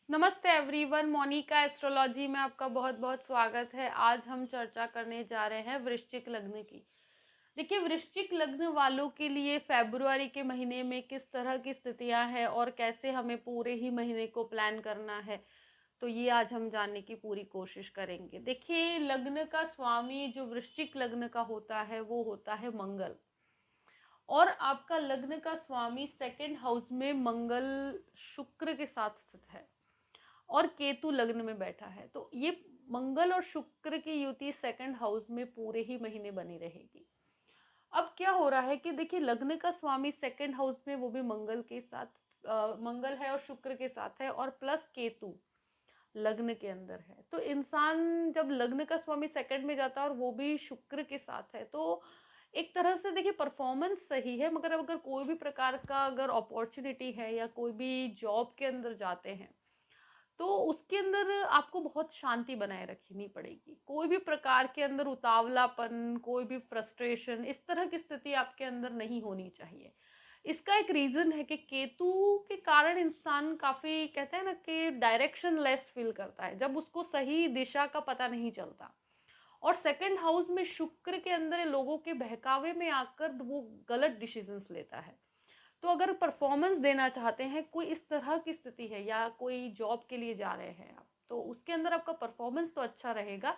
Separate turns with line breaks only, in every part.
नमस्ते everyone, Monika astrology में आपका बहुत बहुत स्वागत है। आज हम चर्चा करने जा रहे हैं वृश्चिक लग्न की। देखिए, वृश्चिक लग्न वालों के लिए फरवरी के महीने में किस तरह की स्थितियां हैं और कैसे हमें पूरे ही महीने को प्लान करना है, तो ये आज हम जानने की पूरी कोशिश करेंगे। देखिए, लग्न का स्वामी जो वृश्चिक लग्न का होता है वो होता है मंगल, और आपका लग्न का स्वामी सेकंड हाउस में मंगल शुक्र के साथ स्थित है और केतु लग्न में बैठा है। तो ये मंगल और शुक्र की युति सेकंड हाउस में पूरे ही महीने बनी रहेगी। अब क्या हो रहा है कि देखिए, लग्न का स्वामी सेकंड हाउस में, वो भी मंगल के साथ, मंगल है और शुक्र के साथ है, और प्लस केतु लग्न के अंदर है। तो इंसान जब लग्न का स्वामी सेकंड में जाता है और वो भी शुक्र के साथ है, तो एक तरह से देखिए परफॉर्मेंस सही है, मगर अगर कोई भी प्रकार का अगर अपॉर्चुनिटी है या कोई भी जॉब के अंदर जाते हैं, तो उसके अंदर आपको बहुत शांति बनाए रखनी पड़ेगी। कोई भी प्रकार के अंदर उतावलापन, कोई भी फ्रस्ट्रेशन, इस तरह की स्थिति आपके अंदर नहीं होनी चाहिए। इसका एक रीजन है कि केतु के कारण इंसान काफी, कहते हैं ना, कि डायरेक्शन लेस फील करता है जब उसको सही दिशा का पता नहीं चलता। और सेकंड हाउस में शुक्र के अंदर लोगों के बहकावे में आकर वो गलत डिसीजंस लेता है। तो अगर परफॉर्मेंस देना चाहते हैं, कोई इस तरह की स्थिति है या कोई जॉब के लिए जा रहे हैं आप, तो उसके अंदर आपका परफॉर्मेंस तो अच्छा रहेगा,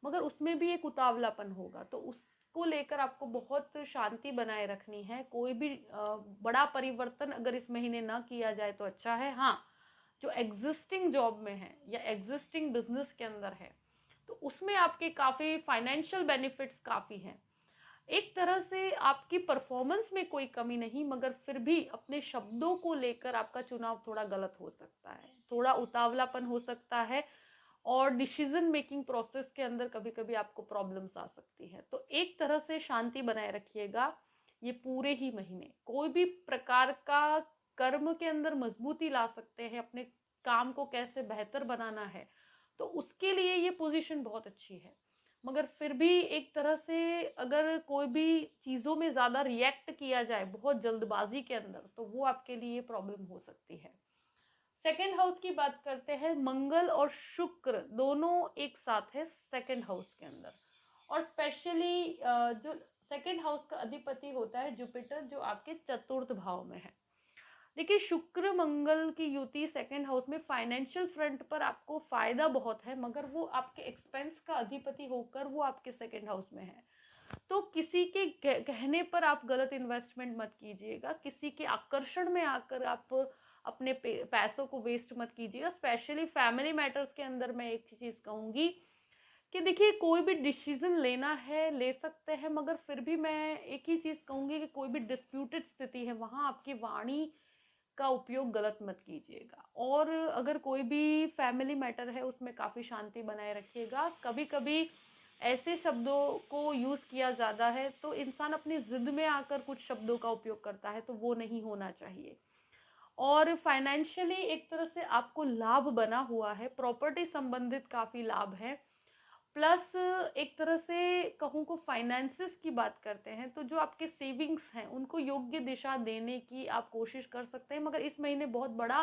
मगर उसमें भी एक उतावलापन होगा। तो उसको लेकर आपको बहुत शांति बनाए रखनी है। कोई भी बड़ा परिवर्तन अगर इस महीने ना किया जाए तो अच्छा है। हाँ, जो एग्जिस्टिंग जॉब में है या एग्जिस्टिंग बिजनेस के अंदर है, तो उसमें आपके काफ़ी फाइनेंशियल बेनिफिट्स काफ़ी हैं। एक तरह से आपकी परफॉर्मेंस में कोई कमी नहीं, मगर फिर भी अपने शब्दों को लेकर आपका चुनाव थोड़ा गलत हो सकता है, थोड़ा उतावलापन हो सकता है, और डिसीजन मेकिंग प्रोसेस के अंदर कभी कभी आपको प्रॉब्लम्स आ सकती है। तो एक तरह से शांति बनाए रखिएगा। ये पूरे ही महीने कोई भी प्रकार का कर्म के अंदर मजबूती ला सकते हैं, अपने काम को कैसे बेहतर बनाना है, तो उसके लिए ये पोजीशन बहुत अच्छी है। मगर फिर भी एक तरह से अगर कोई भी चीज़ों में ज़्यादा रिएक्ट किया जाए बहुत जल्दबाजी के अंदर, तो वो आपके लिए प्रॉब्लम हो सकती है। सेकंड हाउस की बात करते हैं। मंगल और शुक्र दोनों एक साथ है सेकंड हाउस के अंदर, और स्पेशली जो सेकंड हाउस का अधिपति होता है जुपिटर, जो आपके चतुर्थ भाव में है। देखिए, शुक्र मंगल की युति सेकंड हाउस में फाइनेंशियल फ्रंट पर आपको फायदा बहुत है, मगर वो आपके एक्सपेंस का अधिपति होकर वो आपके सेकंड हाउस में है। तो किसी के कहने पर आप गलत इन्वेस्टमेंट मत कीजिएगा, किसी के आकर्षण में आकर आप अपने पैसों को वेस्ट मत कीजिएगा। स्पेशली फैमिली मैटर्स के अंदर मैं एक चीज़ कहूँगी कि देखिए, कोई भी डिसीजन लेना है ले सकते हैं, मगर फिर भी मैं एक ही चीज़ कहूँगी कि कोई भी डिस्प्यूटेड स्थिति है, वहाँ आपकी वाणी का उपयोग गलत मत कीजिएगा। और अगर कोई भी फैमिली मैटर है, उसमें काफ़ी शांति बनाए रखिएगा। कभी कभी ऐसे शब्दों को यूज़ किया ज़्यादा है तो इंसान अपनी ज़िद में आकर कुछ शब्दों का उपयोग करता है, तो वो नहीं होना चाहिए। और फाइनेंशियली एक तरह से आपको लाभ बना हुआ है, प्रॉपर्टी संबंधित काफ़ी लाभ है। प्लस एक तरह से कहूँ को फाइनेंसिस की बात करते हैं, तो जो आपके सेविंग्स हैं उनको योग्य दिशा देने की आप कोशिश कर सकते हैं। मगर इस महीने बहुत बड़ा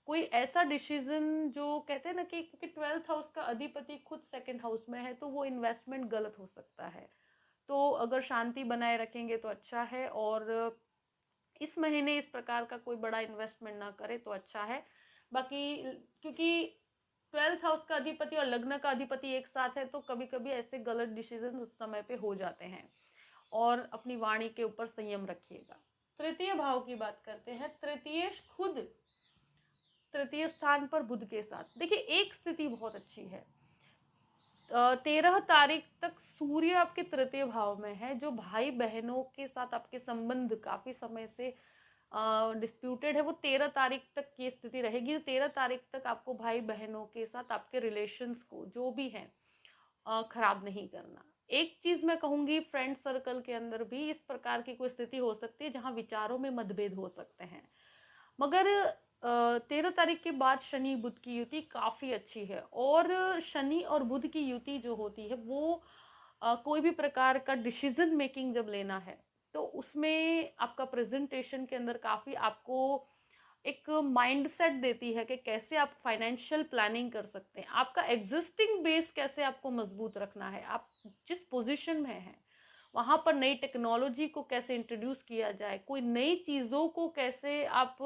कोई ऐसा डिसीजन, जो कहते हैं ना कि क्योंकि ट्वेल्थ हाउस का अधिपति खुद सेकंड हाउस में है, तो वो इन्वेस्टमेंट गलत हो सकता है। तो अगर शांति बनाए रखेंगे तो अच्छा है, और इस महीने इस प्रकार का कोई बड़ा इन्वेस्टमेंट ना करे तो अच्छा है। बाकी क्योंकि ट्वेल्थ हाउस का अधिपति और लग्न का अधिपति एक साथ है, तो कभी कभी ऐसे गलत डिसीजन उस समय पे हो जाते हैं, और अपनी वाणी के ऊपर संयम रखिएगा। तृतीय भाव की बात करते हैं। तृतीय खुद तृतीय स्थान पर बुध के साथ, देखिए एक स्थिति बहुत अच्छी है। 13 तारीख तक सूर्य आपके तृतीय भाव में है, जो भाई बहनों के साथ आपके संबंध काफी समय से डिस्प्यूटेड है, वो 13 तारीख तक की स्थिति रहेगी। 13 तारीख तक आपको भाई बहनों के साथ आपके रिलेशंस को जो भी है खराब नहीं करना। एक चीज मैं कहूंगी, फ्रेंड सर्कल के अंदर भी इस प्रकार की कोई स्थिति हो सकती है जहां विचारों में मतभेद हो सकते हैं। मगर 13 तारीख के बाद शनि बुध की युति काफ़ी अच्छी है, और शनि और बुध की युति जो होती है वो कोई भी प्रकार का डिसीजन मेकिंग जब लेना है, तो उसमें आपका प्रेजेंटेशन के अंदर काफ़ी आपको एक माइंडसेट देती है कि कैसे आप फाइनेंशियल प्लानिंग कर सकते हैं, आपका एग्जिस्टिंग बेस कैसे आपको मजबूत रखना है, आप जिस पोजीशन में हैं वहाँ पर नई टेक्नोलॉजी को कैसे इंट्रोड्यूस किया जाए, कोई नई चीज़ों को कैसे आप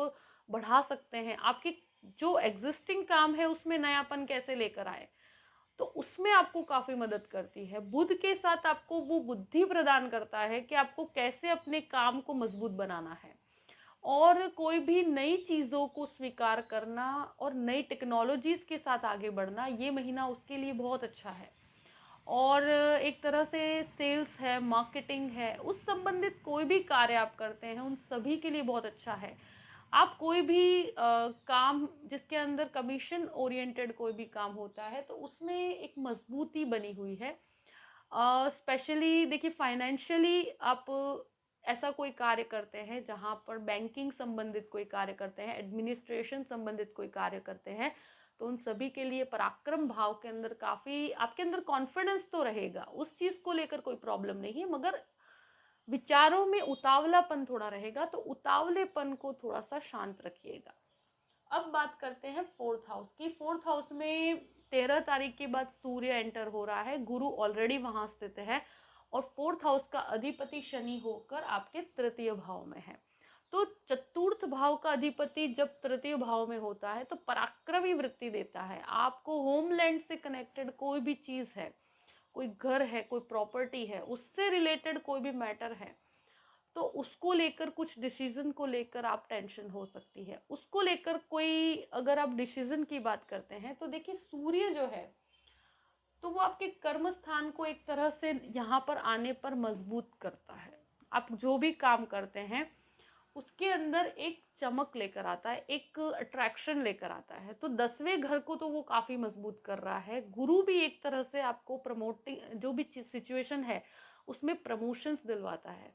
बढ़ा सकते हैं, आपकी जो एग्जिस्टिंग काम है उसमें नयापन कैसे लेकर आए, तो उसमें आपको काफ़ी मदद करती है। बुध के साथ आपको वो बुद्धि प्रदान करता है कि आपको कैसे अपने काम को मजबूत बनाना है और कोई भी नई चीज़ों को स्वीकार करना और नई टेक्नोलॉजीज़ के साथ आगे बढ़ना, ये महीना उसके लिए बहुत अच्छा है। और एक तरह से सेल्स है, मार्केटिंग है, उस संबंधित कोई भी कार्य आप करते हैं उन सभी के लिए बहुत अच्छा है। आप कोई भी काम जिसके अंदर कमीशन ओरिएंटेड कोई भी काम होता है तो उसमें एक मजबूती बनी हुई है। स्पेशली देखिए फाइनेंशियली आप ऐसा कोई कार्य करते हैं जहाँ पर बैंकिंग संबंधित कोई कार्य करते हैं, एडमिनिस्ट्रेशन संबंधित कोई कार्य करते हैं, तो उन सभी के लिए पराक्रम भाव के अंदर काफ़ी आपके अंदर कॉन्फिडेंस तो रहेगा, उस चीज़ को लेकर कोई प्रॉब्लम नहीं है, मगर विचारों में उतावलापन थोड़ा रहेगा, तो उतावलेपन को थोड़ा सा शांत रखिएगा। अब बात करते हैं फोर्थ हाउस की। फोर्थ हाउस में 13 तारीख के बाद सूर्य एंटर हो रहा है, गुरु ऑलरेडी वहां स्थित है और फोर्थ हाउस का अधिपति शनि होकर आपके तृतीय भाव में है। तो चतुर्थ भाव का अधिपति जब तृतीय भाव में होता है तो पराक्रमी वृत्ति देता है। आपको होमलैंड से कनेक्टेड कोई भी चीज है, कोई घर है, कोई प्रॉपर्टी है, उससे रिलेटेड कोई भी मैटर है, तो उसको लेकर कुछ डिसीजन को लेकर आप टेंशन हो सकती है। उसको लेकर कोई अगर आप डिसीजन की बात करते हैं तो देखिए सूर्य जो है तो वो आपके कर्म स्थान को एक तरह से यहाँ पर आने पर मजबूत करता है। आप जो भी काम करते हैं उसके अंदर एक चमक लेकर आता है, एक अट्रैक्शन लेकर आता है। तो 10वें घर को तो वो काफ़ी मजबूत कर रहा है। गुरु भी एक तरह से आपको प्रमोटिंग जो भी सिचुएशन है उसमें प्रमोशंस दिलवाता है।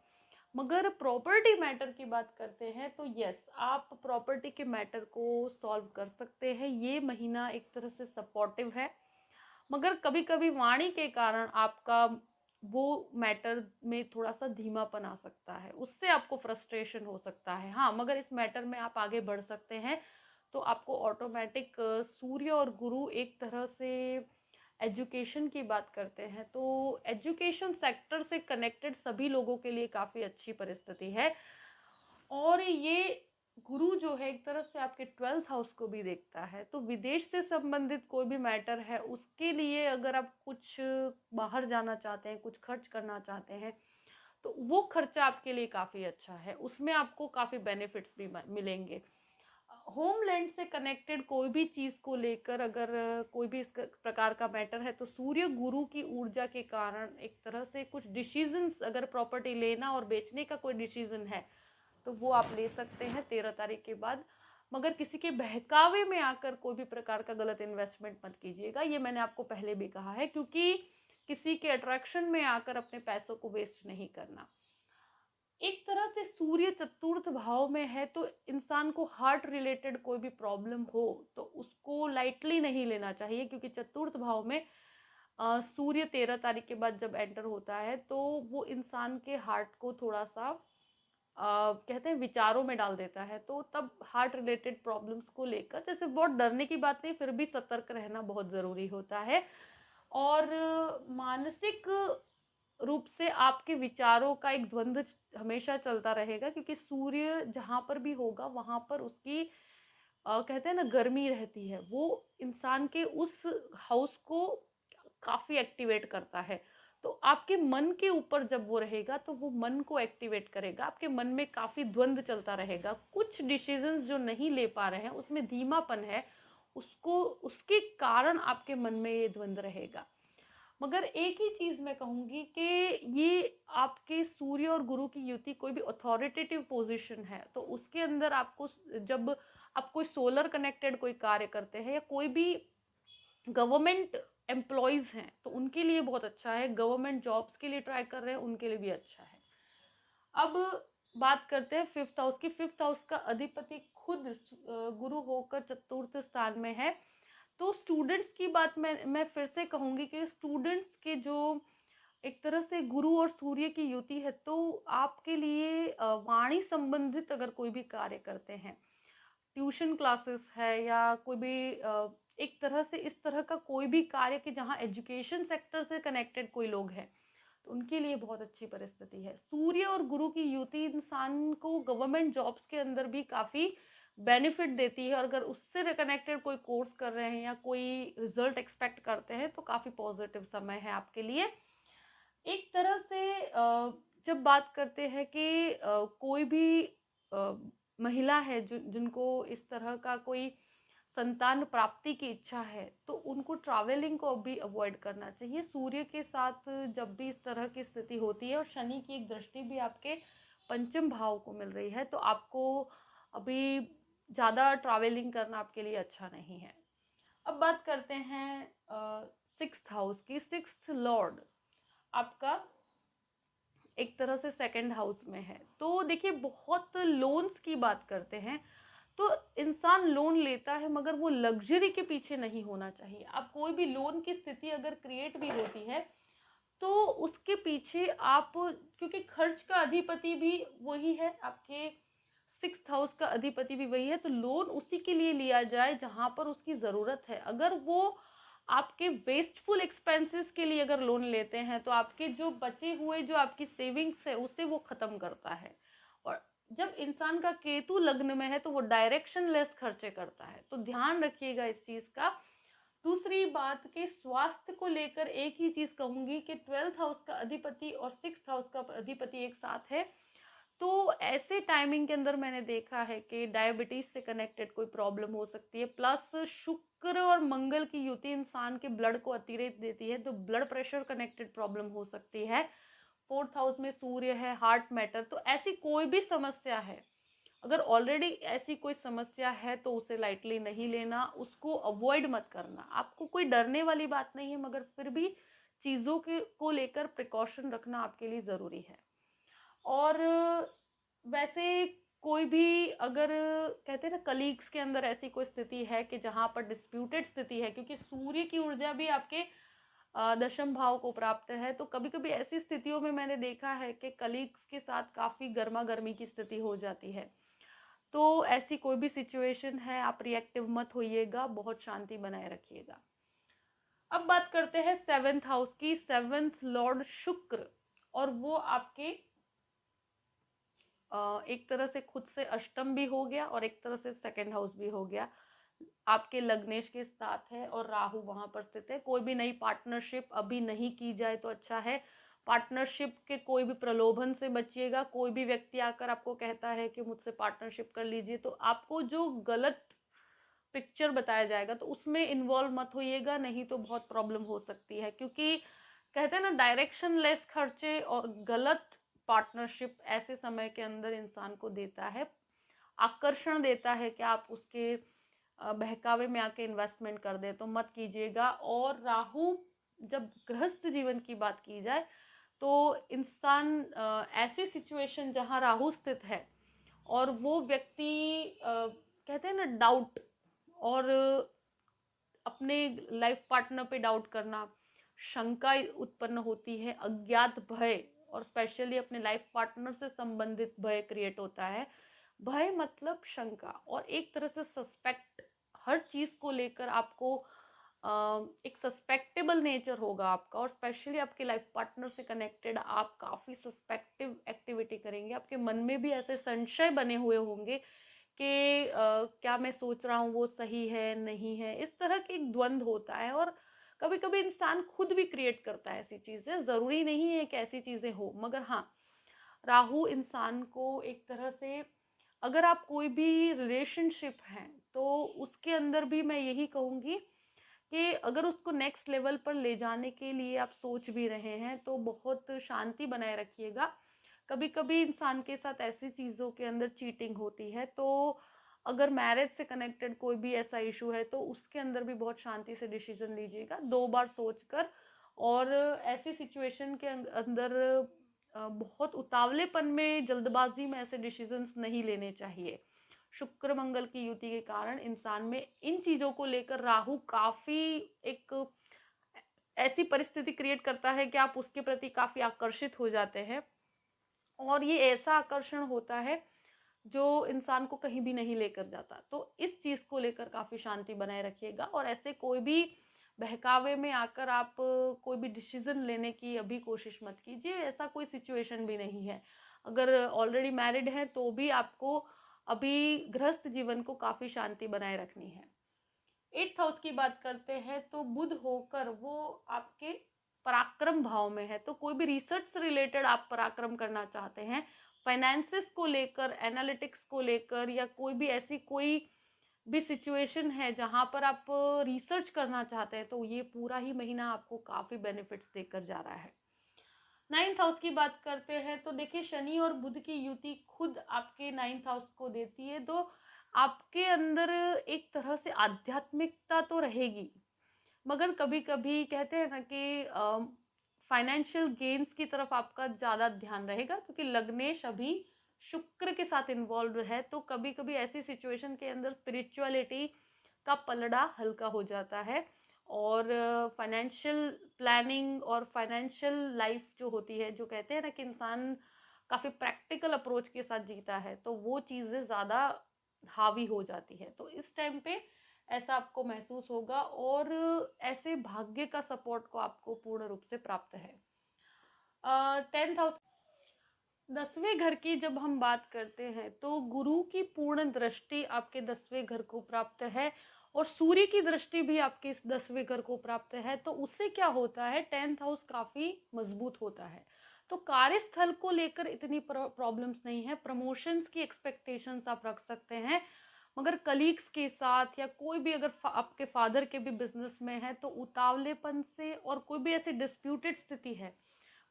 मगर प्रॉपर्टी मैटर की बात करते हैं तो यस, आप प्रॉपर्टी के मैटर को सॉल्व कर सकते हैं। ये महीना एक तरह से सपोर्टिव है, मगर कभी कभी वाणी के कारण आपका वो मैटर में थोड़ा सा धीमापन आ सकता है, उससे आपको फ्रस्ट्रेशन हो सकता है। हाँ, मगर इस मैटर में आप आगे बढ़ सकते हैं। तो आपको ऑटोमेटिक सूर्य और गुरु एक तरह से एजुकेशन की बात करते हैं तो एजुकेशन सेक्टर से कनेक्टेड सभी लोगों के लिए काफ़ी अच्छी परिस्थिति है। और ये गुरु जो है एक तरह से आपके 12th हाउस को भी देखता है, तो विदेश से संबंधित कोई भी मैटर है उसके लिए अगर आप कुछ बाहर जाना चाहते हैं, कुछ खर्च करना चाहते हैं, तो वो खर्चा आपके लिए काफ़ी अच्छा है, उसमें आपको काफ़ी बेनिफिट्स भी मिलेंगे। होमलैंड से कनेक्टेड कोई भी चीज़ को लेकर अगर कोई भी इस प्रकार का मैटर है तो सूर्य गुरु की ऊर्जा के कारण एक तरह से कुछ डिसीजंस, अगर प्रॉपर्टी लेना और बेचने का कोई डिसीजन है तो वो आप ले सकते हैं 13 तारीख के बाद। मगर किसी के बहकावे में आकर कोई भी प्रकार का गलत इन्वेस्टमेंट मत कीजिएगा, ये मैंने आपको पहले भी कहा है, क्योंकि किसी के अट्रैक्शन में आकर अपने पैसों को वेस्ट नहीं करना। एक तरह से सूर्य चतुर्थ भाव में है तो इंसान को हार्ट रिलेटेड कोई भी प्रॉब्लम हो तो उसको लाइटली नहीं लेना चाहिए, क्योंकि चतुर्थ भाव में सूर्य 13 तारीख के बाद जब एंटर होता है तो वो इंसान के हार्ट को थोड़ा सा कहते हैं विचारों में डाल देता है। तो तब हार्ट रिलेटेड प्रॉब्लम्स को लेकर, जैसे बहुत डरने की बात नहीं, फिर भी सतर्क रहना बहुत ज़रूरी होता है। और मानसिक रूप से आपके विचारों का एक द्वंद्व हमेशा चलता रहेगा, क्योंकि सूर्य जहाँ पर भी होगा वहाँ पर उसकी कहते हैं ना गर्मी रहती है, वो इंसान के उस हाउस को काफ़ी एक्टिवेट करता है। तो आपके मन के ऊपर जब वो रहेगा तो वो मन को एक्टिवेट करेगा, आपके मन में काफ़ी द्वंद्व चलता रहेगा, कुछ डिसीजंस जो नहीं ले पा रहे हैं उसमें धीमापन है, उसको उसके कारण आपके मन में ये द्वंद्व रहेगा। मगर एक ही चीज़ मैं कहूँगी कि ये आपके सूर्य और गुरु की युति कोई भी अथॉरिटेटिव पोजीशन है तो उसके अंदर आपको, जब आप कोई सोलर कनेक्टेड कोई कार्य करते हैं या कोई भी गवर्नमेंट एम्प्लॉयज़ हैं तो उनके लिए बहुत अच्छा है, गवर्नमेंट जॉब्स के लिए ट्राई कर रहे हैं उनके लिए भी अच्छा है। अब बात करते हैं फिफ्थ हाउस की। फिफ्थ हाउस का अधिपति खुद गुरु होकर चतुर्थ स्थान में है। तो स्टूडेंट्स की बात मैं फिर से कहूँगी कि स्टूडेंट्स के जो एक तरह से गुरु और सूर्य की युति है तो आपके लिए वाणी संबंधित अगर कोई भी कार्य करते हैं ट्यूशन क्लासेस है या कोई भी एक तरह से इस तरह का कोई भी कार्य कि जहाँ एजुकेशन सेक्टर से कनेक्टेड कोई लोग हैं, तो उनके लिए बहुत अच्छी परिस्थिति है। सूर्य और गुरु की युति इंसान को गवर्नमेंट जॉब्स के अंदर भी काफ़ी बेनिफिट देती है, और अगर उससे कनेक्टेड कोई कोर्स कर रहे हैं या कोई रिजल्ट एक्सपेक्ट करते हैं तो काफ़ी पॉजिटिव समय है आपके लिए। एक तरह से जब बात करते हैं कि कोई भी महिला है जिनको इस तरह का कोई संतान प्राप्ति की इच्छा है, तो उनको ट्रैवलिंग को भी अवॉइड करना चाहिए। सूर्य के साथ जब भी इस तरह की स्थिति होती है और शनि की एक दृष्टि भी आपके पंचम भाव को मिल रही है, तो आपको अभी ज़्यादा ट्रैवलिंग करना आपके लिए अच्छा नहीं है। अब बात करते हैं सिक्स्थ हाउस की। सिक्स्थ लॉर्ड आपका एक तरह से सेकंड हाउस में है, तो देखिए बहुत लोन्स की बात करते हैं, तो इंसान लोन लेता है मगर वो लग्जरी के पीछे नहीं होना चाहिए। आप कोई भी लोन की स्थिति अगर क्रिएट भी होती है तो उसके पीछे आप, क्योंकि खर्च का अधिपति भी वही है, आपके सिक्स्थ हाउस का अधिपति भी वही है, तो लोन उसी के लिए लिया जाए जहां पर उसकी ज़रूरत है। अगर वो आपके वेस्टफुल एक्सपेंसेस के लिए अगर लोन लेते हैं तो आपके जो बचे हुए जो आपकी सेविंग्स है उसे वो ख़त्म करता है। और जब इंसान का केतु लग्न में है तो वो डायरेक्शन लेस खर्चे करता है, तो ध्यान रखिएगा इस चीज़ का। दूसरी बात कि स्वास्थ्य को लेकर एक ही चीज़ कहूँगी कि ट्वेल्थ हाउस का अधिपति और सिक्स्थ हाउस का अधिपति एक साथ है, तो ऐसे टाइमिंग के अंदर मैंने देखा है कि डायबिटीज से कनेक्टेड कोई प्रॉब्लम हो सकती है। प्लस शुक्र और मंगल की युति इंसान के ब्लड को अतिरेक देती है, तो ब्लड प्रेशर कनेक्टेड प्रॉब्लम हो सकती है। फोर्थ हाउस में सूर्य है, हार्ट मैटर, तो ऐसी कोई भी समस्या है, अगर ऑलरेडी ऐसी कोई समस्या है तो उसे लाइटली नहीं लेना, उसको अवॉइड मत करना। आपको कोई डरने वाली बात नहीं है, मगर फिर भी चीज़ों के को लेकर प्रिकॉशन रखना आपके लिए ज़रूरी है। और वैसे कोई भी अगर कहते हैं ना कलीग्स के अंदर ऐसी कोई स्थिति है कि जहाँ पर डिस्प्यूटेड स्थिति है, क्योंकि सूर्य की ऊर्जा भी आपके दशम भाव को प्राप्त है, तो कभी कभी ऐसी स्थितियों में मैंने देखा है कि कलीग्स के साथ काफ़ी गर्मा गर्मी की स्थिति हो जाती है। तो ऐसी कोई भी सिचुएशन है, आप रिएक्टिव मत होइएगा, बहुत शांति बनाए रखिएगा। अब बात करते हैं सेवेंथ हाउस की। सेवेंथ लॉर्ड शुक्र, और वो आपके एक तरह से खुद से अष्टम भी हो गया और एक तरह से सेकंड हाउस भी हो गया, आपके लग्नेश के साथ है और राहु वहां पर स्थित है। कोई भी नई पार्टनरशिप अभी नहीं की जाए तो अच्छा है। पार्टनरशिप के कोई भी प्रलोभन से बचिएगा। कोई भी व्यक्ति आकर आपको कहता है कि मुझसे पार्टनरशिप कर लीजिए, तो आपको जो गलत पिक्चर बताया जाएगा तो उसमें इन्वॉल्व मत होइएगा, नहीं तो बहुत प्रॉब्लम हो सकती है। क्योंकि कहते हैं ना डायरेक्शन लेस खर्चे और गलत पार्टनरशिप ऐसे समय के अंदर इंसान को देता है, आकर्षण देता है कि आप उसके बहकावे में आके इन्वेस्टमेंट कर दे, तो मत कीजिएगा। और राहु, जब गृहस्थ जीवन की बात की जाए तो इंसान ऐसी सिचुएशन जहाँ राहु स्थित है और वो व्यक्ति कहते हैं ना डाउट, और अपने लाइफ पार्टनर पे डाउट करना, शंका उत्पन्न होती है, अज्ञात भय, और स्पेशली अपने लाइफ पार्टनर से संबंधित भय क्रिएट होता है। भय मतलब शंका, और एक तरह से सस्पेक्ट, हर चीज़ को लेकर आपको एक सस्पेक्टेबल नेचर होगा आपका, और स्पेशली आपके लाइफ पार्टनर से कनेक्टेड आप काफ़ी सस्पेक्टिव एक्टिविटी करेंगे। आपके मन में भी ऐसे संशय बने हुए होंगे कि क्या मैं सोच रहा हूँ वो सही है नहीं है, इस तरह की एक द्वंद्व होता है। और कभी कभी इंसान खुद भी क्रिएट करता है ऐसी चीज़ें, ज़रूरी नहीं है कि ऐसी चीज़ें हो, मगर हाँ, राहु इंसान को एक तरह से, अगर आप कोई भी रिलेशनशिप हैं तो उसके अंदर भी मैं यही कहूँगी कि अगर उसको नेक्स्ट लेवल पर ले जाने के लिए आप सोच भी रहे हैं तो बहुत शांति बनाए रखिएगा। कभी कभी इंसान के साथ ऐसी चीज़ों के अंदर चीटिंग होती है, तो अगर मैरिज से कनेक्टेड कोई भी ऐसा इशू है तो उसके अंदर भी बहुत शांति से डिसीजन लीजिएगा, 2 बार सोचकर। और ऐसी सिचुएशन के अंदर बहुत उतावलेपन में, जल्दबाजी में ऐसे डिसीजंस नहीं लेने चाहिए। शुक्र मंगल की युति के कारण इंसान में इन चीज़ों को लेकर राहु काफ़ी एक ऐसी परिस्थिति क्रिएट करता है कि आप उसके प्रति काफ़ी आकर्षित हो जाते हैं, और ये ऐसा आकर्षण होता है जो इंसान को कहीं भी नहीं लेकर जाता। तो इस चीज़ को लेकर काफ़ी शांति बनाए रखिएगा, और ऐसे कोई भी बहकावे में आकर आप कोई भी डिसीजन लेने की अभी कोशिश मत कीजिए, ऐसा कोई सिचुएशन भी नहीं है। अगर ऑलरेडी मैरिड है तो भी आपको अभी गृहस्थ जीवन को काफ़ी शांति बनाए रखनी है। 8th हाउस की बात करते हैं तो बुध होकर वो आपके पराक्रम भाव में है, तो कोई भी रिसर्च से रिलेटेड आप पराक्रम करना चाहते हैं, फाइनेंसिस को लेकर, एनालिटिक्स को लेकर, या कोई भी ऐसी कोई भी सिचुएशन है जहां पर आप रिसर्च करना चाहते हैं, तो ये पूरा ही महीना आपको काफ़ी बेनिफिट्स देकर जा रहा है। 9th हाउस की बात करते हैं तो देखिए, शनि और बुध की युति खुद आपके 9th हाउस को देती है, तो आपके अंदर एक तरह से आध्यात्मिकता तो रहेगी, मगर कभी कभी कहते हैं ना कि फाइनेंशियल गेन्स की तरफ आपका ज़्यादा ध्यान रहेगा, क्योंकि लग्नेश अभी शुक्र के साथ इन्वॉल्व है, तो कभी कभी ऐसी सिचुएशन के अंदर स्पिरिचुअलिटी का पलड़ा हल्का हो जाता है, और फाइनेंशियल प्लानिंग और फाइनेंशियल लाइफ जो होती है, जो कहते हैं ना कि इंसान काफ़ी प्रैक्टिकल अप्रोच के साथ जीता है, तो वो चीज़ें ज़्यादा हावी हो जाती है। तो इस टाइम पे ऐसा आपको महसूस होगा, और ऐसे भाग्य का सपोर्ट को आपको पूर्ण रूप से प्राप्त है। 10th हाउस, 10वें घर की जब हम बात करते हैं तो गुरु की पूर्ण दृष्टि आपके 10वें घर को प्राप्त है, और सूर्य की दृष्टि भी आपके इस 10वें घर को प्राप्त है। तो उससे क्या होता है, 10th हाउस काफ़ी मजबूत होता है, तो कार्यस्थल को लेकर इतनी प्रॉब्लम्स नहीं है, प्रमोशंस की एक्सपेक्टेशंस आप रख सकते हैं, मगर कलीग्स के साथ या कोई भी अगर आपके फादर के भी बिजनेस में है तो उतावलेपन से, और कोई भी ऐसी डिस्प्यूटेड स्थिति है,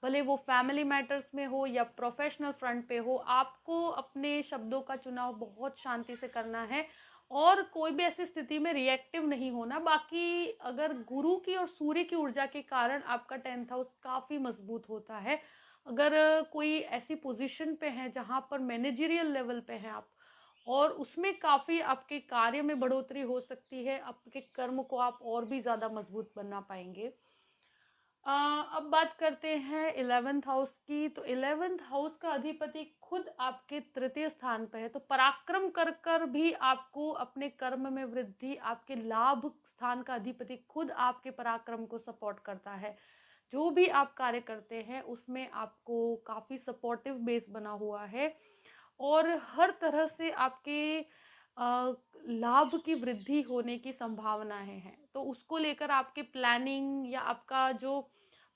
भले वो फैमिली मैटर्स में हो या प्रोफेशनल फ्रंट पे हो, आपको अपने शब्दों का चुनाव बहुत शांति से करना है, और कोई भी ऐसी स्थिति में रिएक्टिव नहीं होना। बाकी अगर गुरु की और सूर्य की ऊर्जा के कारण आपका 10th हाउस काफ़ी मजबूत होता है। अगर कोई ऐसी पोजीशन पे है जहाँ पर मैनेजरियल लेवल पे हैं आप, और उसमें काफ़ी आपके कार्य में बढ़ोतरी हो सकती है, आपके कर्म को आप और भी ज़्यादा मजबूत बना पाएंगे। अब बात करते हैं 11th हाउस की, तो 11th हाउस का अधिपति खुद आपके तृतीय स्थान पर है, तो पराक्रम कर कर भी आपको अपने कर्म में वृद्धि, आपके लाभ स्थान का अधिपति खुद आपके पराक्रम को सपोर्ट करता है। जो भी आप कार्य करते हैं उसमें आपको काफ़ी सपोर्टिव बेस बना हुआ है, और हर तरह से आपके लाभ की वृद्धि होने की संभावनाएं हैं, तो उसको लेकर आपके प्लानिंग या आपका जो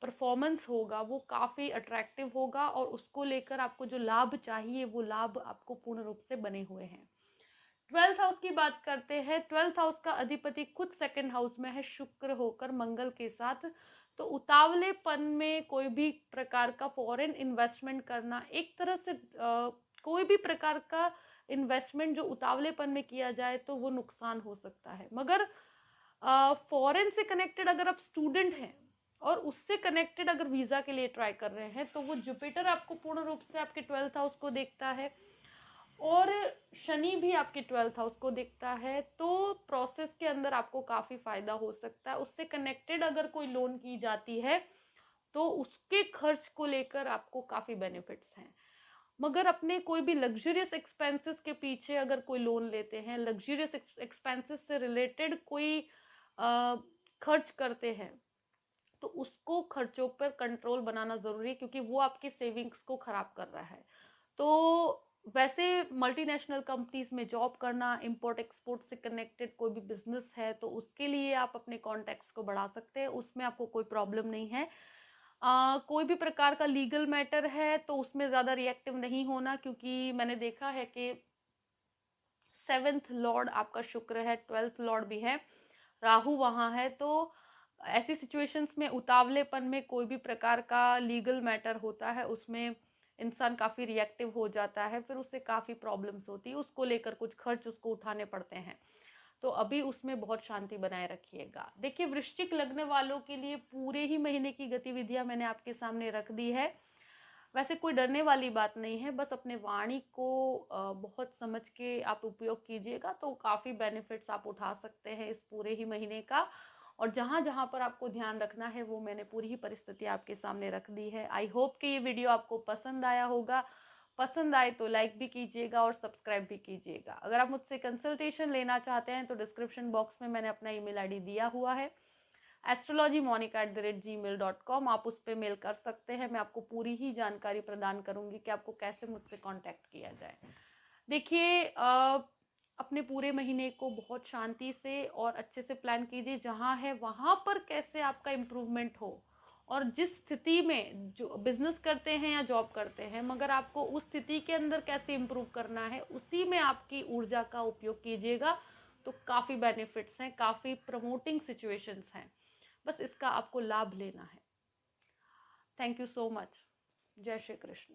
परफॉर्मेंस होगा वो काफ़ी अट्रैक्टिव होगा, और उसको लेकर आपको जो लाभ चाहिए वो लाभ आपको पूर्ण रूप से बने हुए हैं। 12th हाउस की बात करते हैं, 12th हाउस का अधिपति खुद 2nd हाउस में है शुक्र होकर मंगल के साथ, तो उतावलेपन में कोई भी प्रकार का फॉरेन इन्वेस्टमेंट करना, एक तरह से कोई भी प्रकार का इन्वेस्टमेंट जो उतावलेपन में किया जाए तो वो नुकसान हो सकता है, मगर फॉरेन से कनेक्टेड अगर आप स्टूडेंट हैं और उससे कनेक्टेड अगर वीज़ा के लिए ट्राई कर रहे हैं, तो वो जुपिटर आपको पूर्ण रूप से आपके 12th हाउस को देखता है, और शनि भी आपके 12th हाउस को देखता है, तो प्रोसेस के अंदर आपको काफ़ी फायदा हो सकता है। उससे कनेक्टेड अगर कोई लोन की जाती है तो उसके खर्च को लेकर आपको काफ़ी बेनिफिट्स हैं, मगर अपने कोई भी लग्जरियस एक्सपेंसेस के पीछे अगर कोई लोन लेते हैं, लग्जरियस एक्सपेंसेस से रिलेटेड कोई खर्च करते हैं, तो उसको खर्चों पर कंट्रोल बनाना ज़रूरी है, क्योंकि वो आपकी सेविंग्स को ख़राब कर रहा है। तो वैसे मल्टीनेशनल कंपनीज में जॉब करना, इंपोर्ट एक्सपोर्ट से कनेक्टेड कोई भी बिजनेस है तो उसके लिए आप अपने कॉन्टैक्ट्स को बढ़ा सकते हैं, उसमें आपको कोई प्रॉब्लम नहीं है। कोई भी प्रकार का लीगल मैटर है तो उसमें ज़्यादा रिएक्टिव नहीं होना, क्योंकि मैंने देखा है कि 7th लॉर्ड आपका शुक्र है, 12th लॉर्ड भी है, राहु वहाँ है, तो ऐसी सिचुएशंस में उतावलेपन में कोई भी प्रकार का लीगल मैटर होता है उसमें इंसान काफ़ी रिएक्टिव हो जाता है, फिर उससे काफ़ी प्रॉब्लम्स होती है, उसको लेकर कुछ खर्च उसको उठाने पड़ते हैं, तो अभी उसमें बहुत शांति बनाए रखिएगा। देखिए, वृश्चिक लग्न वालों के लिए पूरे ही महीने की गतिविधियां मैंने आपके सामने रख दी है। वैसे कोई डरने वाली बात नहीं है, बस अपने वाणी को बहुत समझ के आप उपयोग कीजिएगा, तो काफ़ी बेनिफिट्स आप उठा सकते हैं इस पूरे ही महीने का। और जहाँ जहाँ पर आपको ध्यान रखना है वो मैंने पूरी ही परिस्थिति आपके सामने रख दी है। आई होप कि ये वीडियो आपको पसंद आया होगा। पसंद आए तो लाइक भी कीजिएगा और सब्सक्राइब भी कीजिएगा। अगर आप मुझसे कंसल्टेशन लेना चाहते हैं तो डिस्क्रिप्शन बॉक्स में मैंने अपना ईमेल आईडी दिया हुआ है, astrologymonica@gmail.com। आप उस पर मेल कर सकते हैं, मैं आपको पूरी ही जानकारी प्रदान करूंगी कि आपको कैसे मुझसे कांटेक्ट किया जाए। देखिए, अपने पूरे महीने को बहुत शांति से और अच्छे से प्लान कीजिए, जहाँ है वहाँ पर कैसे आपका इम्प्रूवमेंट हो, और जिस स्थिति में जो बिजनेस करते हैं या जॉब करते हैं, मगर आपको उस स्थिति के अंदर कैसे इम्प्रूव करना है, उसी में आपकी ऊर्जा का उपयोग कीजिएगा तो काफ़ी बेनिफिट्स हैं, काफ़ी प्रमोटिंग सिचुएशंस हैं। बस इसका आपको लाभ लेना है। Thank you so much. जय श्री कृष्ण।